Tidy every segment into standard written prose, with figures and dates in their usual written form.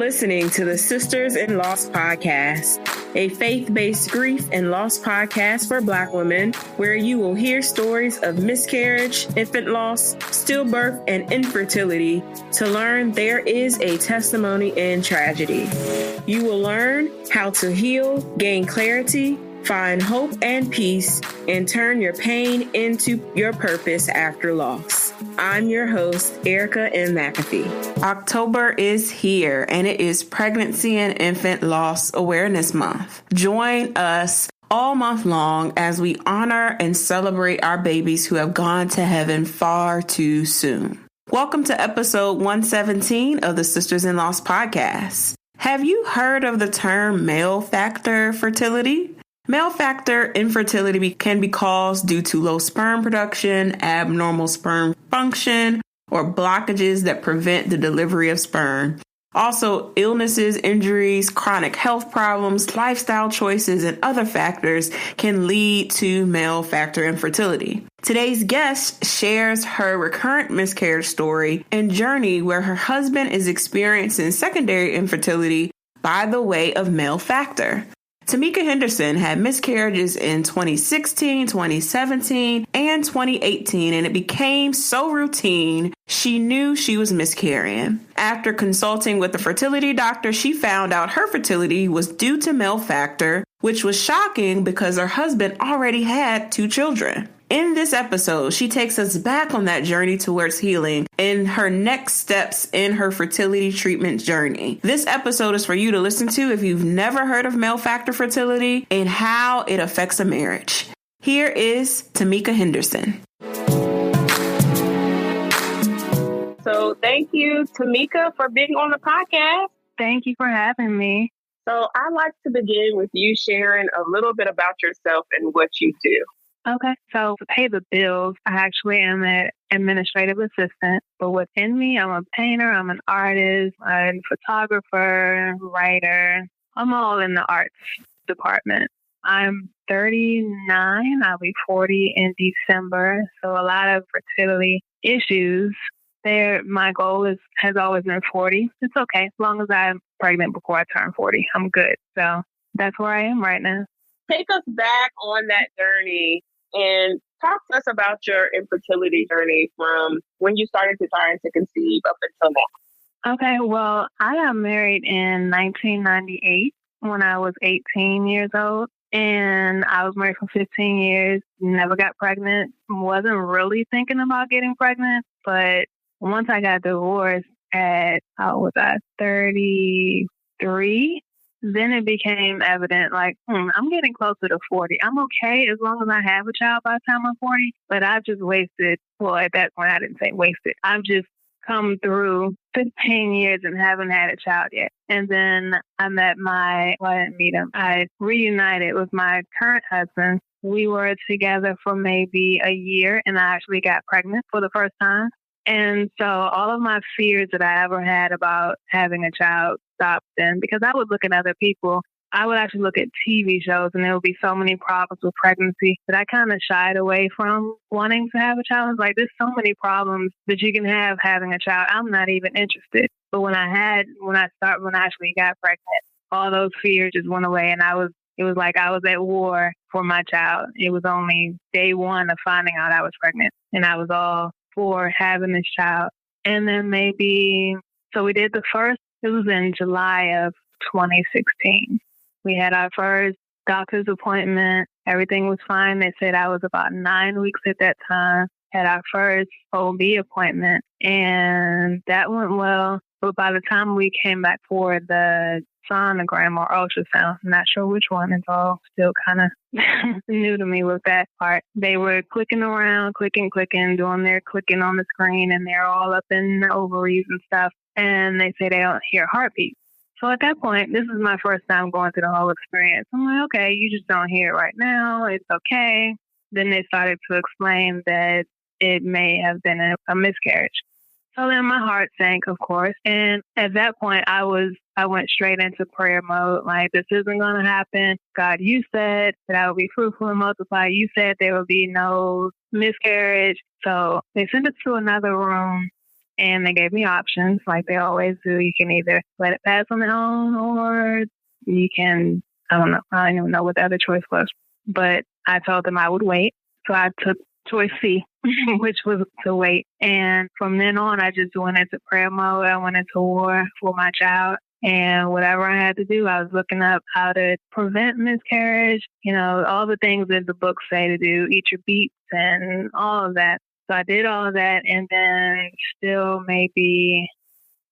listening to the Sisters in Loss podcast, a faith-based grief and loss podcast for Black women, where you will hear stories of miscarriage, infant loss, stillbirth, and infertility to learn there is a testimony in tragedy. You will learn how to heal, gain clarity, find hope and peace, and turn your pain into your purpose after loss. I'm your host, Erica M. McAfee. October is here, and it is Pregnancy and Infant Loss Awareness Month. Join us all month long as we honor and celebrate our babies who have gone to heaven far too soon. Welcome to episode 117 of the Sisters in Loss podcast. Have you heard of the term male factor fertility? Male factor infertility can be caused due to low sperm production, abnormal sperm function, or blockages that prevent the delivery of sperm. Also, illnesses, injuries, chronic health problems, lifestyle choices, and other factors can lead to male factor infertility. Today's guest shares her recurrent miscarriage story and journey where her husband is experiencing secondary infertility by the way of male factor. Tamika Henderson had miscarriages in 2016, 2017, and 2018, and it became so routine, she knew she was miscarrying. After consulting with a fertility doctor, she found out her fertility was due to male factor, which was shocking because her husband already had 2 children. In this episode, she takes us back on that journey towards healing and her next steps in her fertility treatment journey. This episode is for you to listen to if you've never heard of male factor fertility and how it affects a marriage. Here is Tamika Henderson. So thank you, Tamika, for being on the podcast. Thank you for having me. So I'd like to begin with you sharing a little bit about yourself and what you do. Okay, so to pay the bills, I actually am an administrative assistant, but within me, I'm a painter, I'm an artist, I'm a photographer, writer. I'm all in the arts department. I'm 39, I'll be 40 in December, so a lot of fertility issues. My goal has always been 40. It's okay, as long as I'm pregnant before I turn 40, I'm good. So that's where I am right now. Take us back on that journey and talk to us about your infertility journey from when you started to try to conceive up until now. Okay, well, I got married in 1998 when I was 18 years old, and I was married for 15 years, never got pregnant, wasn't really thinking about getting pregnant, but once I got divorced at, 33, then it became evident, like, I'm getting closer to 40. I'm okay as long as I have a child by the time I'm 40, but I've just wasted, well, at that point, I didn't say wasted. I've just come through 15 years and haven't had a child yet. And then I didn't meet him. I reunited with my current husband. We were together for maybe a year, and I actually got pregnant for the first time. And so all of my fears that I ever had about having a child stopped then, because I would look at other people. I would actually look at TV shows, and there would be so many problems with pregnancy that I kind of shied away from wanting to have a child. I was like, there's so many problems that you can have having a child. I'm not even interested. But when I actually got pregnant, all those fears just went away, and it was like I was at war for my child. It was only day one of finding out I was pregnant, and I was all for having this child. And then so we did the first, it was in July of 2016. We had our first doctor's appointment. Everything was fine. They said I was about 9 weeks at that time. Had our first OB appointment, and that went well. But by the time we came back for the sonogram or ultrasound, I'm not sure which one, it's all still kind of new to me with that part. They were clicking around, clicking, doing their clicking on the screen, and they're all up in the ovaries and stuff. And they say they don't hear heartbeat. So at that point, this is my first time going through the whole experience. I'm like, okay, you just don't hear it right now. It's okay. Then they started to explain that it may have been a miscarriage. So then my heart sank, of course. And at that point, I went straight into prayer mode. Like, this isn't going to happen. God, you said that I would be fruitful and multiply. You said there would be no miscarriage. So they sent us to another room, And they gave me options like they always do. You can either let it pass on its own or you can, I don't know, I don't even know what the other choice was. But I told them I would wait. So I took choice C, which was to wait. And from then on, I just went into prayer mode. I went into war for my child. And whatever I had to do, I was looking up how to prevent miscarriage, all the things that the books say to do, eat your beets and all of that. So I did all of that. And then still maybe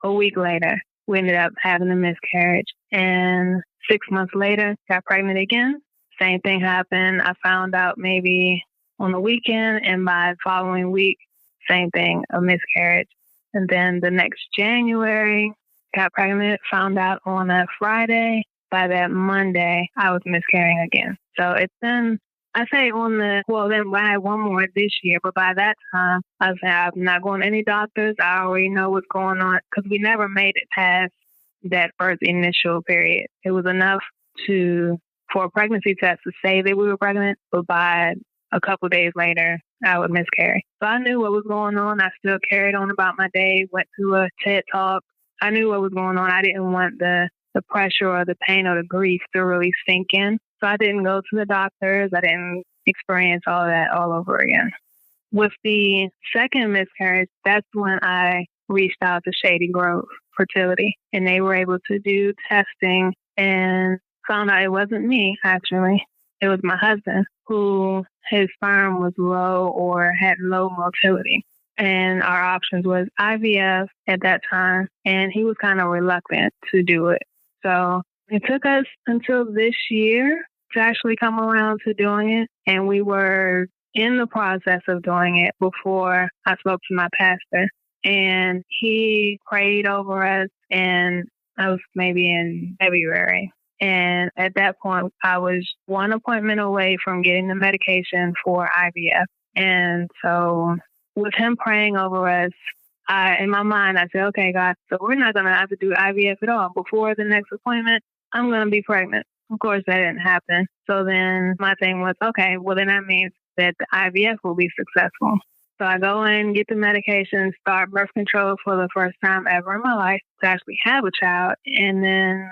a week later, we ended up having a miscarriage. And 6 months later, got pregnant again. Same thing happened. I found out maybe on the weekend, and by the following week, same thing, a miscarriage. And then the next January, got pregnant, found out on a Friday. By that Monday, I was miscarrying again. So it's been, I say then I had one more this year, but by that time, I said, I'm not going to any doctors. I already know what's going on because we never made it past that first initial period. It was enough for a pregnancy test to say that we were pregnant, but by a couple of days later, I would miscarry. So I knew what was going on. I still carried on about my day, went to a TED Talk. I knew what was going on. I didn't want the pressure or the pain or the grief to really sink in. So I didn't go to the doctors. I didn't experience all that all over again. With the second miscarriage, that's when I reached out to Shady Grove Fertility, and they were able to do testing and found out it wasn't me, actually. It was my husband, who his sperm was low or had low motility. And our options was IVF at that time, and he was kind of reluctant to do it. So it took us until this year to actually come around to doing it, and we were in the process of doing it before I spoke to my pastor. And he prayed over us, and I was maybe in February. And at that point, I was one appointment away from getting the medication for IVF. And so with him praying over us, in my mind, I said, okay, God, so we're not going to have to do IVF at all. Before the next appointment, I'm going to be pregnant. Of course, that didn't happen. So then my thing was, okay, well, then that means that the IVF will be successful. So I go in, get the medication, start birth control for the first time ever in my life to actually have a child. And then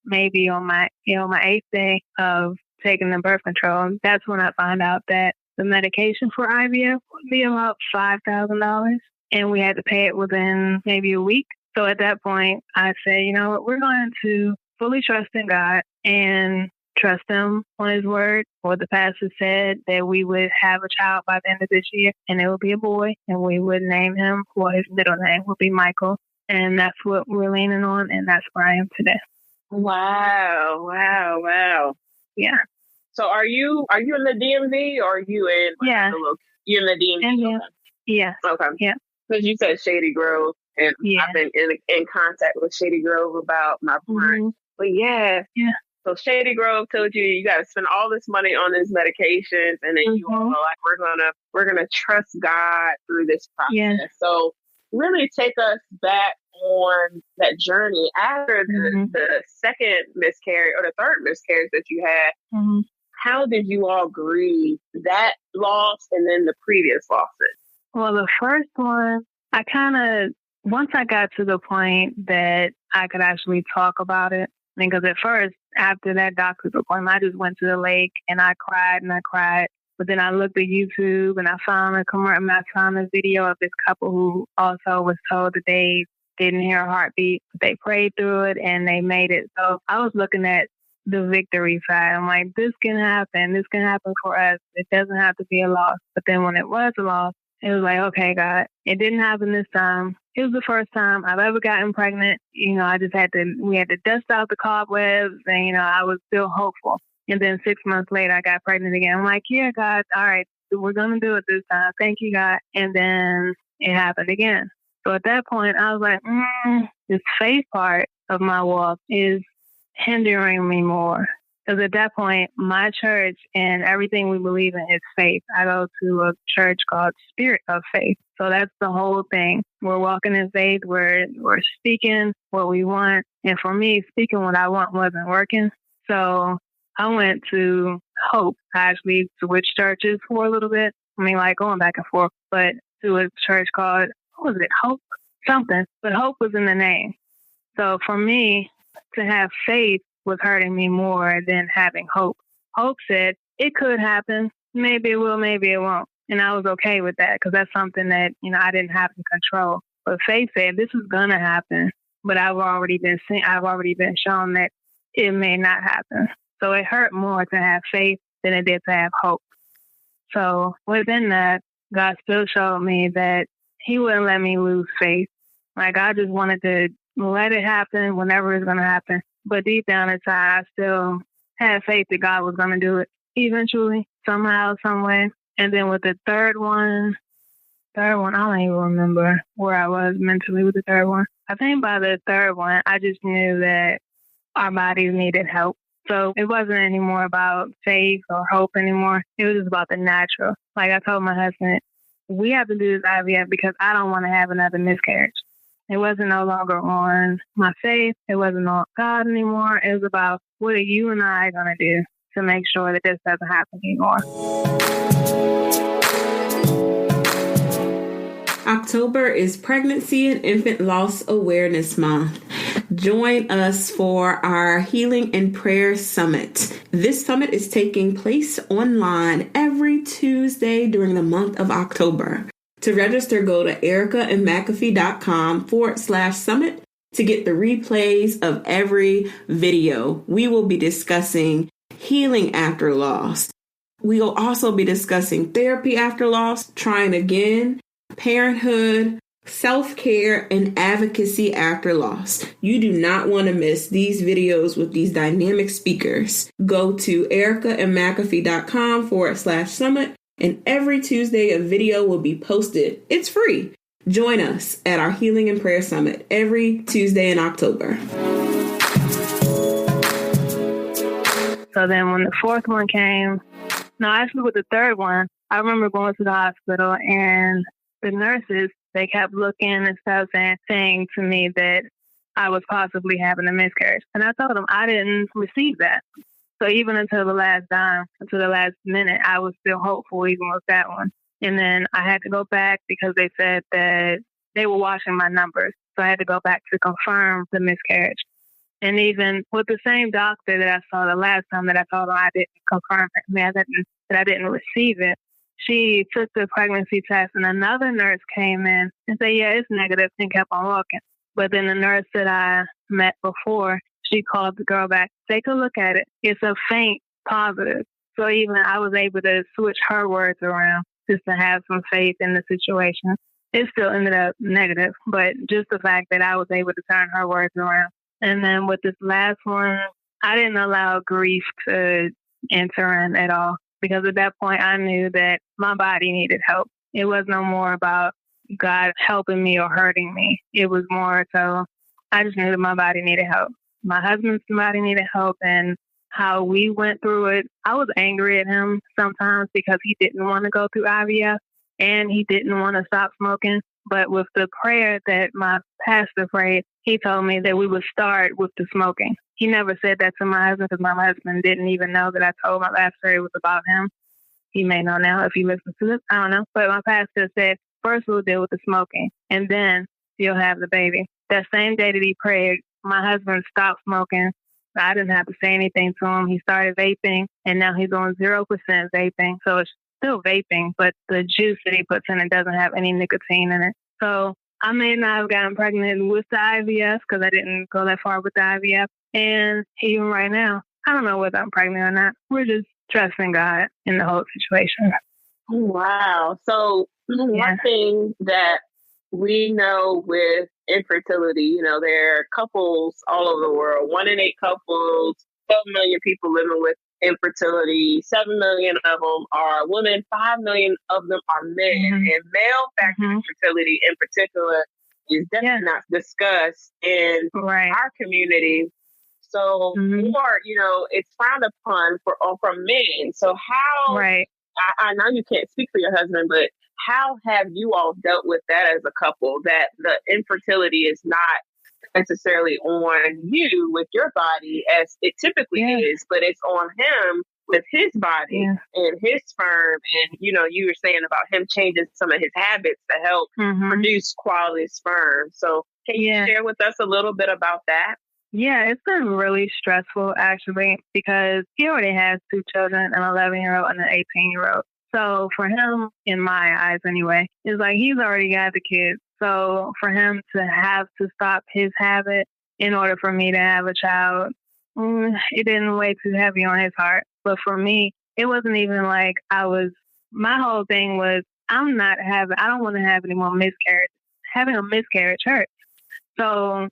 maybe on my 8th day of taking the birth control, that's when I find out that the medication for IVF would be about $5,000, and we had to pay it within maybe a week. So at that point, I said, you know what, we're going to fully trust in God and trust him on his word. What the pastor said, that we would have a child by the end of this year, and it would be a boy, and we would name him, well, his middle name would be Michael. And that's what we're leaning on, and that's where I am today. Wow. Yeah. So are you in the DMV or are you in? Yeah. You're in the DMV? Okay. Yeah. Okay. Yeah. Because you said Shady Grove, and yeah. I've been in contact with Shady Grove about my part. Mm-hmm. But yeah. So Shady Grove told you got to spend all this money on these medications, and then you all are like, we're gonna trust God through this process. Yeah. So really take us back on that journey after the second miscarriage or the third miscarriage that you had. Mm-hmm. How did you all grieve that loss and then the previous losses? Well, the first one, once I got to the point that I could actually talk about it, because at first, after that doctor's appointment, I just went to the lake and I cried. But then I looked at YouTube and I found a video of this couple who also was told that they didn't hear a heartbeat, but they prayed through it and they made it. So I was looking at the victory side. I'm like, this can happen. This can happen for us. It doesn't have to be a loss. But then when it was a loss, it was like, okay, God, it didn't happen this time. It was the first time I've ever gotten pregnant. We had to dust out the cobwebs, and, I was still hopeful. And then 6 months later, I got pregnant again. I'm like, yeah, God, all right, we're going to do it this time. Thank you, God. And then it happened again. So at that point, I was like, this faith part of my walk is hindering me more. Because at that point, my church and everything we believe in is faith. I go to a church called Spirit of Faith. So that's the whole thing. We're walking in faith. We're speaking what we want. And for me, speaking what I want wasn't working. So I went to Hope. I actually switched churches for a little bit. Going back and forth, but to a church called, Hope? something, but hope was in the name. So for me, to have faith was hurting me more than having hope. Hope said, it could happen. Maybe it will, maybe it won't. And I was okay with that because that's something that, I didn't have in control. But faith said, this is going to happen. But I've already been shown that it may not happen. So it hurt more to have faith than it did to have hope. So within that, God still showed me that he wouldn't let me lose faith. Like I just wanted to let it happen whenever it's going to happen. But deep down inside, I still had faith that God was going to do it eventually, somehow, some way. And then with the third one, I don't even remember where I was mentally with the third one. I think by the third one, I just knew that our bodies needed help. So it wasn't anymore about faith or hope anymore. It was just about the natural. Like I told my husband, we have to do this IVF because I don't want to have another miscarriage. It wasn't no longer on my faith. It wasn't on God anymore. It was about what are you and I going to do to make sure that this doesn't happen anymore. October is Pregnancy and Infant Loss Awareness Month. Join us for our Healing and Prayer Summit. This summit is taking place online every Tuesday during the month of October. To register, go to ericaandmcafee.com/summit to get the replays of every video. We will be discussing healing after loss. We will also be discussing therapy after loss, trying again, parenthood, self-care, and advocacy after loss. You do not want to miss these videos with these dynamic speakers. Go to ericaandmcafee.com/summit, and every Tuesday a video will be posted. It's free. Join us at our Healing and Prayer Summit every Tuesday in October. So then when the fourth one came, actually with the third one, I remember going to the hospital and the nurses, they kept looking and stuff and saying to me that I was possibly having a miscarriage. And I told them I didn't receive that. So even until the last minute, I was still hopeful even with that one. And then I had to go back because they said that they were watching my numbers. So I had to go back to confirm the miscarriage. And even with the same doctor that I saw the last time that I told them I didn't confirm it, that I didn't receive it, she took the pregnancy test and another nurse came in and said, yeah, it's negative, and kept on walking. But then the nurse that I met before, she called the girl back, take a look at it. It's a faint positive. So even I was able to switch her words around just to have some faith in the situation. It still ended up negative, but just the fact that I was able to turn her words around. And then with this last one, I didn't allow grief to enter in at all. Because at that point, I knew that my body needed help. It was no more about God helping me or hurting me. It was more so I just knew that my body needed help. My husband's body needed help, and how we went through it. I was angry at him sometimes because he didn't want to go through IVF and he didn't want to stop smoking. But with the prayer that my pastor prayed, he told me that we would start with the smoking. He never said that to my husband because my husband didn't even know that I told my pastor it was about him. He may know now if he listens to this. I don't know. But my pastor said, first we'll deal with the smoking and then you'll have the baby. That same day that he prayed, my husband stopped smoking. I didn't have to say anything to him. He started vaping and now he's on 0% vaping. So it's still vaping, but the juice that he puts in it doesn't have any nicotine in it. So I may not have gotten pregnant with the IVF because I didn't go that far with the IVF. And even right now, I don't know whether I'm pregnant or not. We're just trusting God in the whole situation. Wow. So one thing that we know with infertility, there are couples all over the world, 1 in 8 couples, 12 million people living with infertility, 7 million of them are women, 5 million of them are men. Mm-hmm. And male factor infertility in particular is definitely not discussed in our community. So more, it's frowned upon from men. So how, I know you can't speak for your husband, but how have you all dealt with that as a couple, that the infertility is not necessarily on you with your body as it typically is, but it's on him with his body and his sperm. And, you know, you were saying about him changing some of his habits to help produce quality sperm. So can you share with us a little bit about that? Yeah, it's been really stressful, actually, because he already has 2 children, an 11-year-old and an 18-year-old. So for him, in my eyes anyway, it's like he's already got the kids. So for him to have to stop his habit in order for me to have a child, it didn't weigh too heavy on his heart. But for me, it wasn't even like my whole thing was, I don't want to have any more miscarriages. Having a miscarriage hurts. So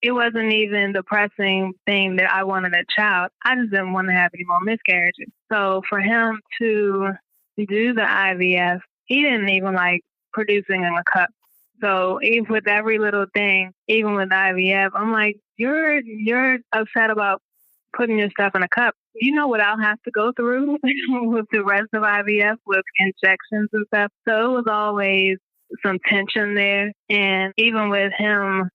it wasn't even the pressing thing that I wanted a child. I just didn't want to have any more miscarriages. So for him to do the IVF, he didn't even like producing in a cup. So even with every little thing, even with IVF, I'm like, you're upset about putting your stuff in a cup. You know what I'll have to go through with the rest of IVF, with injections and stuff. So it was always some tension there. And even with him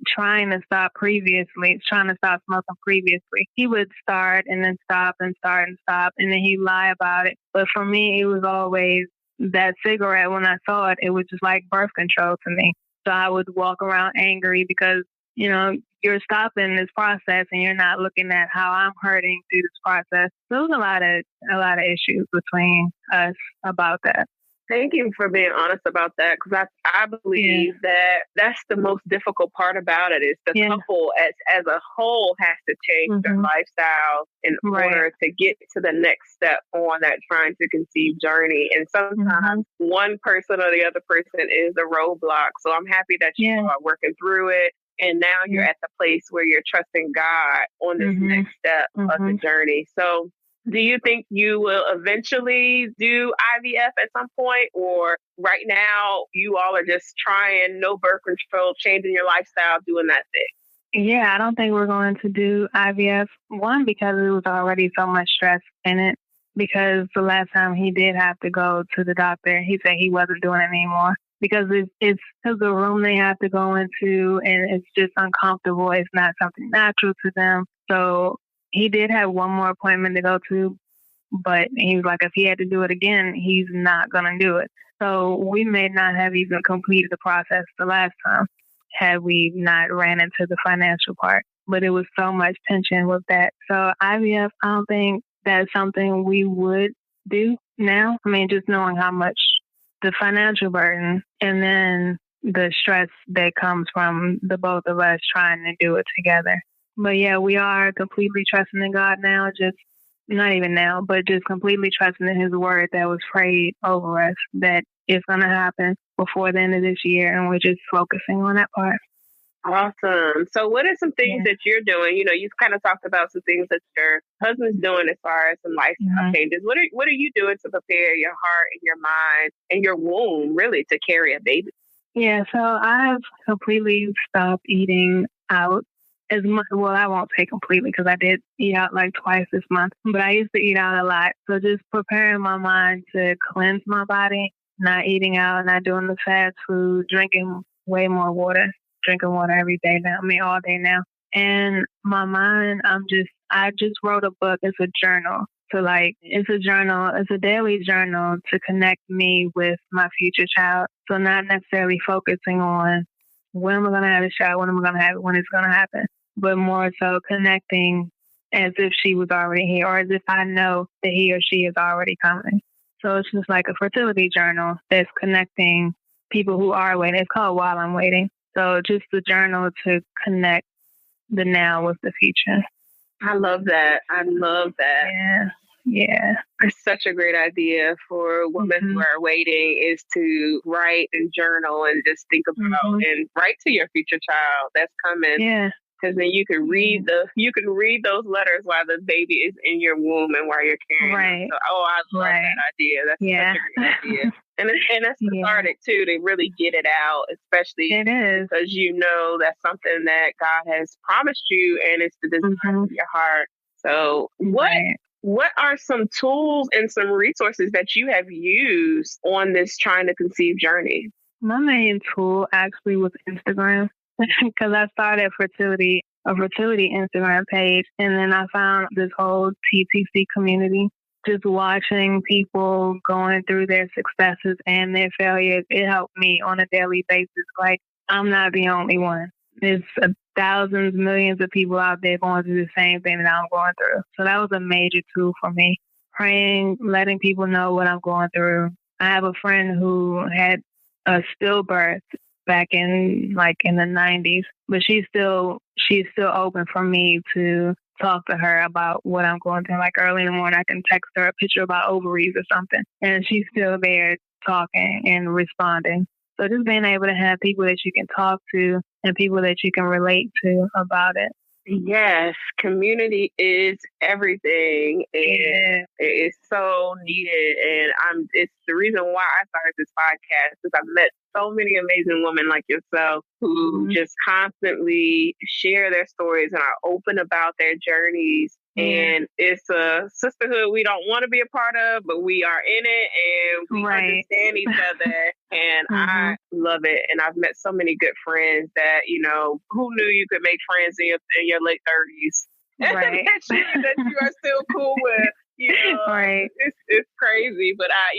trying to stop smoking previously, he would start and then stop and start and stop, and then he'd lie about it. But for me, it was always that cigarette. When I saw it, it was just like birth control to me. So I would walk around angry because, you know, you're stopping this process and you're not looking at how I'm hurting through this process. So there was a lot of issues between us about that. Thank you for being honest about that, because I believe that that's the most difficult part about it, is the couple as a whole has to change their lifestyle in order to get to the next step on that trying to conceive journey. And sometimes one person or the other person is the roadblock. So I'm happy that you are working through it. And now you're at the place where you're trusting God on this next step of the journey. So do you think you will eventually do IVF at some point, or right now you all are just trying no birth control, changing your lifestyle, doing that thing? Yeah, I don't think we're going to do IVF. One, because it was already so much stress in it, because the last time he did have to go to the doctor, he said he wasn't doing it anymore. Because it's the room they have to go into, and it's just uncomfortable. It's not something natural to them. So he did have one more appointment to go to, but he was like, if he had to do it again, he's not going to do it. So we may not have even completed the process the last time had we not ran into the financial part. But it was so much tension with that. So IVF, I don't think that's something we would do now. I mean, just knowing how much the financial burden and then the stress that comes from the both of us trying to do it together. But yeah, we are completely trusting in God now, just not even now, but just completely trusting in his word that was prayed over us, that it's going to happen before the end of this year. And we're just focusing on that part. Awesome. So what are some things that you're doing? You know, you've kind of talked about some things that your husband's doing as far as some lifestyle changes. What are you doing to prepare your heart and your mind and your womb really to carry a baby? Yeah, so I've completely stopped eating out as much. Well, I won't say completely, because I did eat out like twice this month, but I used to eat out a lot. So just preparing my mind to cleanse my body, not eating out, not doing the fast food, drinking way more water. Drinking water every day now. I mean, all day now. And my mind, I just wrote a book. It's a journal. So it's a journal. It's a daily journal to connect me with my future child. So not necessarily focusing on when am I going to have a child, when am I going to have it, when it's going to happen, but more so connecting as if she was already here, or as if I know that he or she is already coming. So it's just like a fertility journal that's connecting people who are waiting. It's called While I'm Waiting. So just the journal to connect the now with the future. I love that. Yeah. It's such a great idea for women who are waiting, is to write and journal and just think about and write to your future child that's coming. Yeah. Because then you can read those letters while the baby is in your womb and while you're carrying them. So, I love that idea. That's such a great idea. And it's cathartic too to really get it out, especially because you know that's something that God has promised you, and it's the desire of your heart. So what are some tools and some resources that you have used on this trying to conceive journey? My main tool actually was Instagram, because I started a fertility Instagram page, and then I found this whole TTC community just watching people going through their successes and their failures, it helped me on a daily basis. Like, I'm not the only one. There's thousands, millions of people out there going through the same thing that I'm going through. So that was a major tool for me. Praying, letting people know what I'm going through. I have a friend who had a stillbirth back in the 90s, but she's still open for me to talk to her about what I'm going through. Like early in the morning, I can text her a picture about ovaries or something, and she's still there talking and responding. So just being able to have people that you can talk to and people that you can relate to about it. Yes, community is everything, and it is so needed. And it's the reason why I started this podcast, because I've met so many amazing women like yourself who just constantly share their stories and are open about their journeys. And it's a sisterhood we don't want to be a part of, but we are in it and we understand each other. And I love it. And I've met so many good friends that, who knew you could make friends in your late 30s? Right. that you are still cool with. Right. It's crazy, but I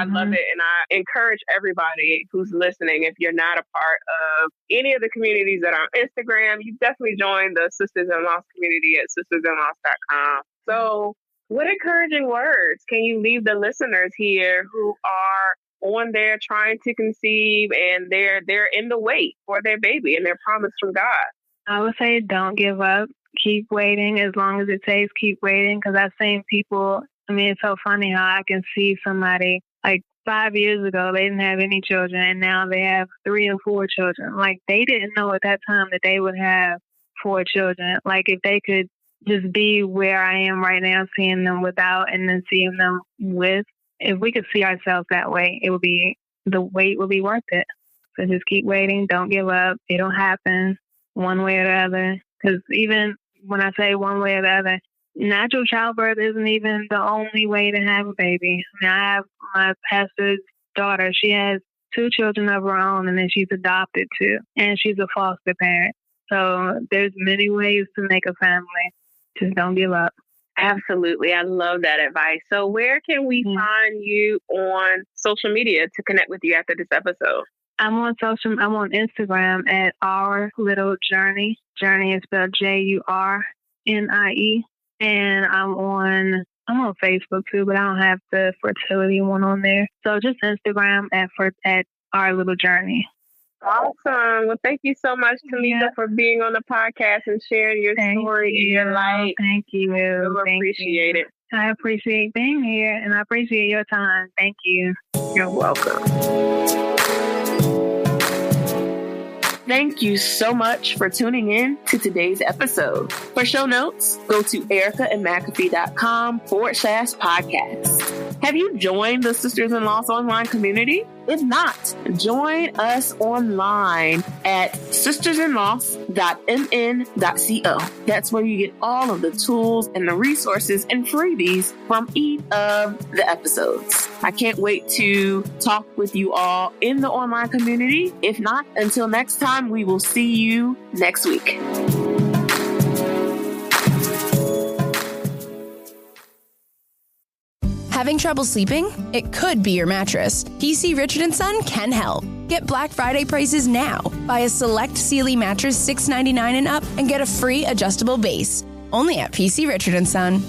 love it, and I encourage everybody who's listening, if you're not a part of any of the communities that are on Instagram, you definitely join the Sisters in Loss community at sistersinloss.com. So, what encouraging words can you leave the listeners here who are on there trying to conceive and they're in the wait for their baby and their promise from God? I would say don't give up. Keep waiting as long as it takes. Keep waiting, because I've seen people. I mean, it's so funny how I can see somebody like 5 years ago, they didn't have any children, and now they have 3 or 4 children. Like, they didn't know at that time that they would have 4 children. Like, if they could just be where I am right now, seeing them without and then seeing them with, if we could see ourselves that way, the wait would be worth it. So just keep waiting. Don't give up. It'll happen one way or the other. Because even when I say one way or the other, natural childbirth isn't even the only way to have a baby. I mean, I have my pastor's daughter. She has 2 children of her own, and then she's adopted too, and she's a foster parent. So there's many ways to make a family. Just don't give up. Absolutely. I love that advice. So where can we find you on social media to connect with you after this episode? I'm on Instagram at Our Little Journey. Journey is spelled Jurnie. And I'm on Facebook too, but I don't have the fertility one on there. So just Instagram at Our Little Journey. Awesome. Well, thank you so much, Tamika, for being on the podcast and sharing your story and your life. Thank you. I appreciate it. I appreciate being here, and I appreciate your time. Thank you. You're welcome. Thank you so much for tuning in to today's episode. For show notes, go to ericaandmcafee.com/podcast. Have you joined the Sisters in Loss online community? If not, join us online at sistersinloss.mn.co. That's where you get all of the tools and the resources and freebies from each of the episodes. I can't wait to talk with you all in the online community. If not, until next time, we will see you next week. Having trouble sleeping? It could be your mattress. PC Richard & Son can help. Get Black Friday prices now. Buy a select Sealy mattress $6.99 and up and get a free adjustable base. Only at PC Richard & Son.